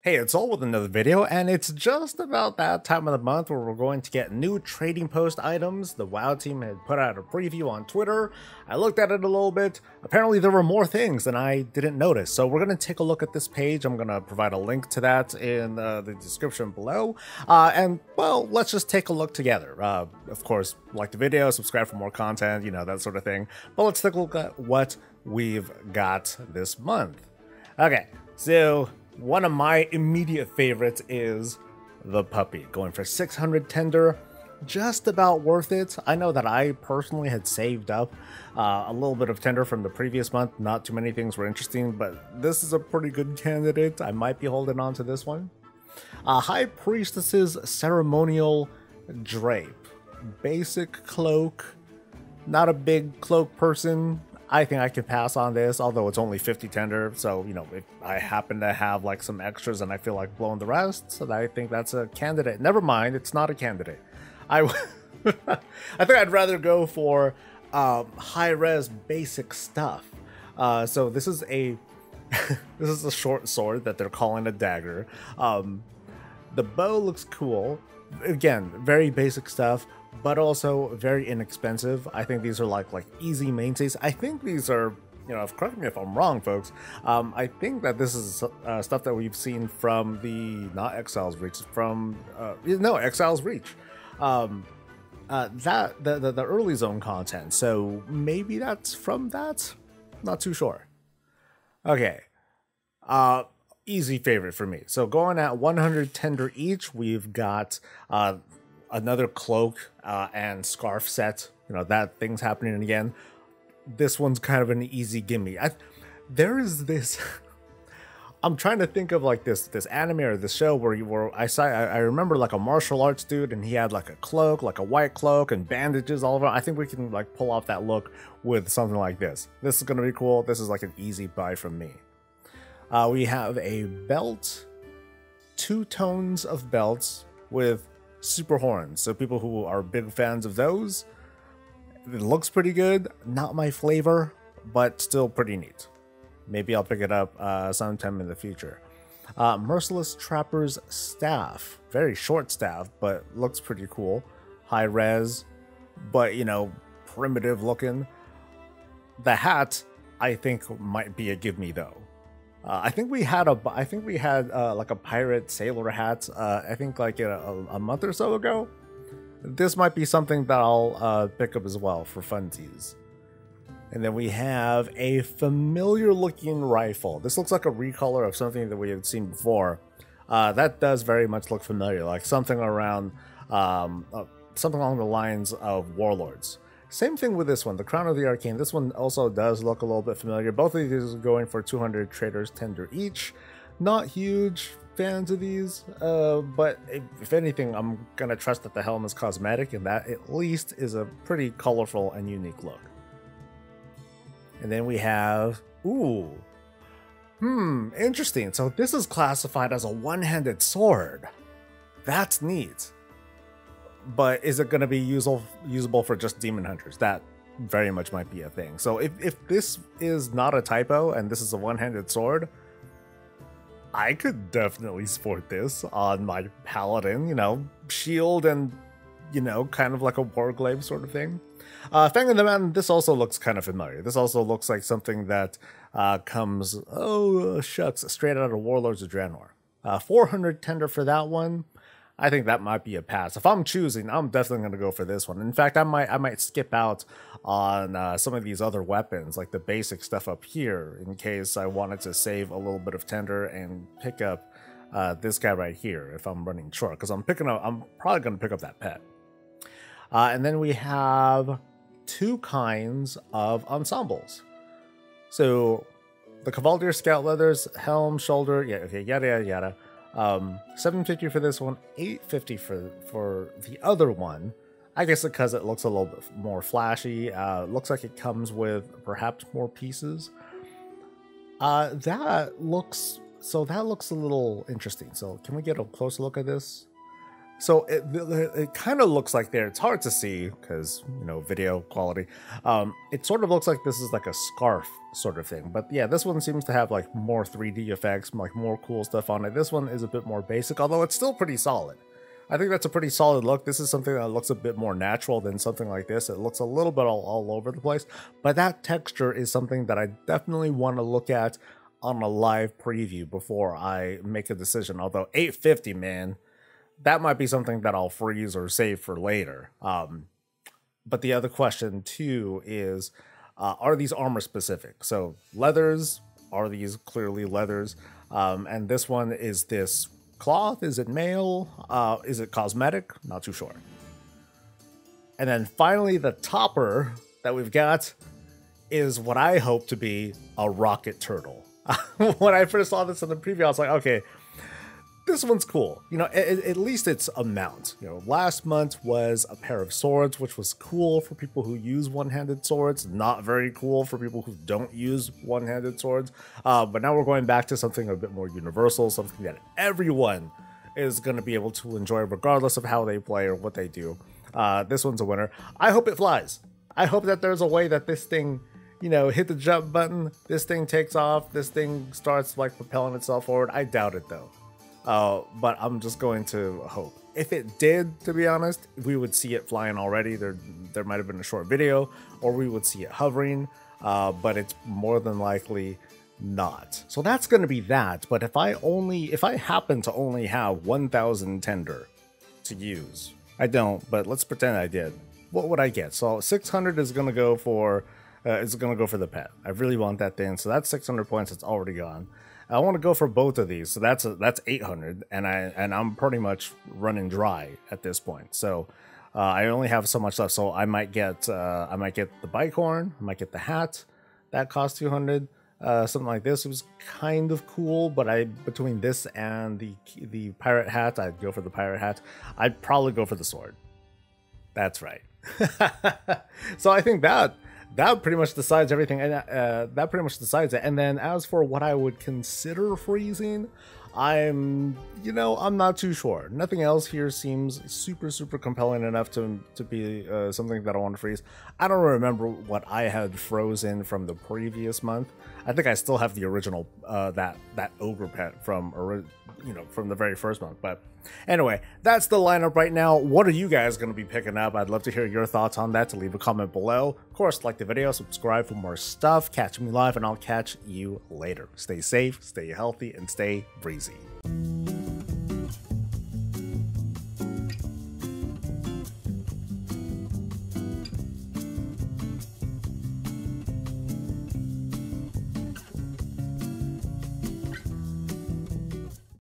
Hey, it's Soul with another video, and it's just about that time of the month where we're going to get new trading post items. The WoW team had put out a preview on Twitter. I looked at it a little bit. Apparently there were more things than I didn't notice. So we're going to take a look at this page. I'm going to provide a link to that in the description below. And, well, let's just take a look together. Of course, like the video, subscribe for more content, you know, that sort of thing. But let's take a look at what we've got this month. Okay, so one of my immediate favorites is the puppy, going for 600 tender, just about worth it. I know that I personally had saved up a little bit of tender from the previous month. Not too many things were interesting, but this is a pretty good candidate. I might be holding on to this one. High Priestess's Ceremonial Drape. Basic cloak, not a big cloak person. I think I could pass on this, although it's only 50 tender, so, you know, if I happen to have, like, some extras and I feel like blowing the rest, so I think that's a candidate. Never mind, it's not a candidate. I think I'd rather go for high-res basic stuff. So this is a this is a short sword that they're calling a dagger. The bow looks cool. Again, very basic stuff, but also very inexpensive. I think these are like easy mainstays. I think these are, you know, correct me if I'm wrong, folks. I think that this is stuff that we've seen from the, not Exile's Reach, from, no, Exile's Reach. The early zone content. So maybe that's from that? Not too sure. Okay. Easy favorite for me. So going at 100 tender each, we've got another cloak and scarf set. You know, that thing's happening again. This one's kind of an easy gimme. There is this I'm trying to think of like this anime or this show where I remember like a martial arts dude, and he had like a cloak, like a white cloak and bandages all over. I think we can like pull off that look with something like this. This is gonna be cool. This is like an easy buy from me. We have a belt, 2 tones of belts with super horns. So people who are big fans of those, it looks pretty good. Not my flavor, but still pretty neat. Maybe I'll pick it up sometime in the future. Merciless Trapper's Staff. Very short staff, but looks pretty cool. High res, but, you know, primitive looking. The hat, I think, might be a give me though. I think we had like a pirate sailor hat. I think like a month or so ago. This might be something that I'll pick up as well for funsies. And then we have a familiar looking rifle. This looks like a recolor of something that we had seen before. That does very much look familiar, like something around something along the lines of Warlords. Same thing with this one, the Crown of the Arcane. This one also does look a little bit familiar. Both of these are going for 200 traders tender each. Not huge fans of these, but if anything, I'm gonna trust that the helm is cosmetic, and that at least is a pretty colorful and unique look. And then we have, interesting. So this is classified as a one-handed sword. That's neat. But is it going to be usable for just demon hunters? That very much might be a thing. So if this is not a typo and this is a one-handed sword, I could definitely sport this on my paladin, you know, shield and, you know, kind of like a warglaive sort of thing. Fang of the Mountain, this also looks kind of familiar. This also looks like something that comes, straight out of Warlords of Draenor. 400 tender for that one. I think that might be a pass. If I'm choosing, I'm definitely going to go for this one. In fact, I might skip out on some of these other weapons, like the basic stuff up here, in case I wanted to save a little bit of tender and pick up this guy right here if I'm running short, because I'm probably going to pick up that pet. And then we have 2 kinds of ensembles. So the Cavalier Scout Leathers, helm, shoulder, yeah, okay, yada yada yada. 750 for this one, 850 for the other one. I guess because it looks a little bit more flashy. Looks like it comes with perhaps more pieces. That looks a little interesting. So can we get a closer look at this? So it kind of looks like there. It's hard to see because, you know, video quality. It sort of looks like this is like a scarf sort of thing. But yeah, this one seems to have like more 3D effects, like more cool stuff on it. This one is a bit more basic, although it's still pretty solid. I think that's a pretty solid look. This is something that looks a bit more natural than something like this. It looks a little bit all over the place, but that texture is something that I definitely want to look at on a live preview before I make a decision. Although 850, man, that might be something that I'll freeze or save for later. But the other question too is, are these armor specific? So leathers, are these clearly leathers? And this one, is this cloth? Is it mail? Is it cosmetic? Not too sure. And then finally, the topper that we've got is what I hope to be a rocket turtle. When I first saw this in the preview, I was like, okay, this one's cool. You know, at least it's a mount. You know, last month was a pair of swords, which was cool for people who use one-handed swords. Not very cool for people who don't use one-handed swords. But now we're going back to something a bit more universal, something that everyone is going to be able to enjoy regardless of how they play or what they do. This one's a winner. I hope it flies. I hope that there's a way that this thing, you know, hit the jump button, this thing takes off, this thing starts like propelling itself forward. I doubt it though. But I'm just going to hope. If it did, to be honest, we would see it flying already. There might have been a short video, or we would see it hovering, but it's more than likely not. So that's going to be that. But if I happen to only have 1,000 tender to use, I don't, but let's pretend I did. What would I get? So 600 is going to go for the pet. I really want that thing. So that's 600 points. It's already gone. I want to go for both of these. So that's 800, and I'm pretty much running dry at this point. So I only have so much left. So I might get the bike horn. I might get the hat. That costs 200. Something like this. It was kind of cool, but between this and the pirate hat, I'd go for the pirate hat. I'd probably go for the sword. That's right. So I think that pretty much decides everything, and that pretty much decides it. And then as for what I would consider freezing, I'm not too sure. Nothing else here seems super compelling enough to be something that I want to freeze. I don't remember what I had frozen from the previous month. I think I still have the original that ogre pet from the very first month. But anyway, that's the lineup right now. What are you guys going to be picking up? I'd love to hear your thoughts on that. To leave a comment below. Of course, like the video, subscribe for more stuff. Catch me live, and I'll catch you later. Stay safe, stay healthy, and stay breezy.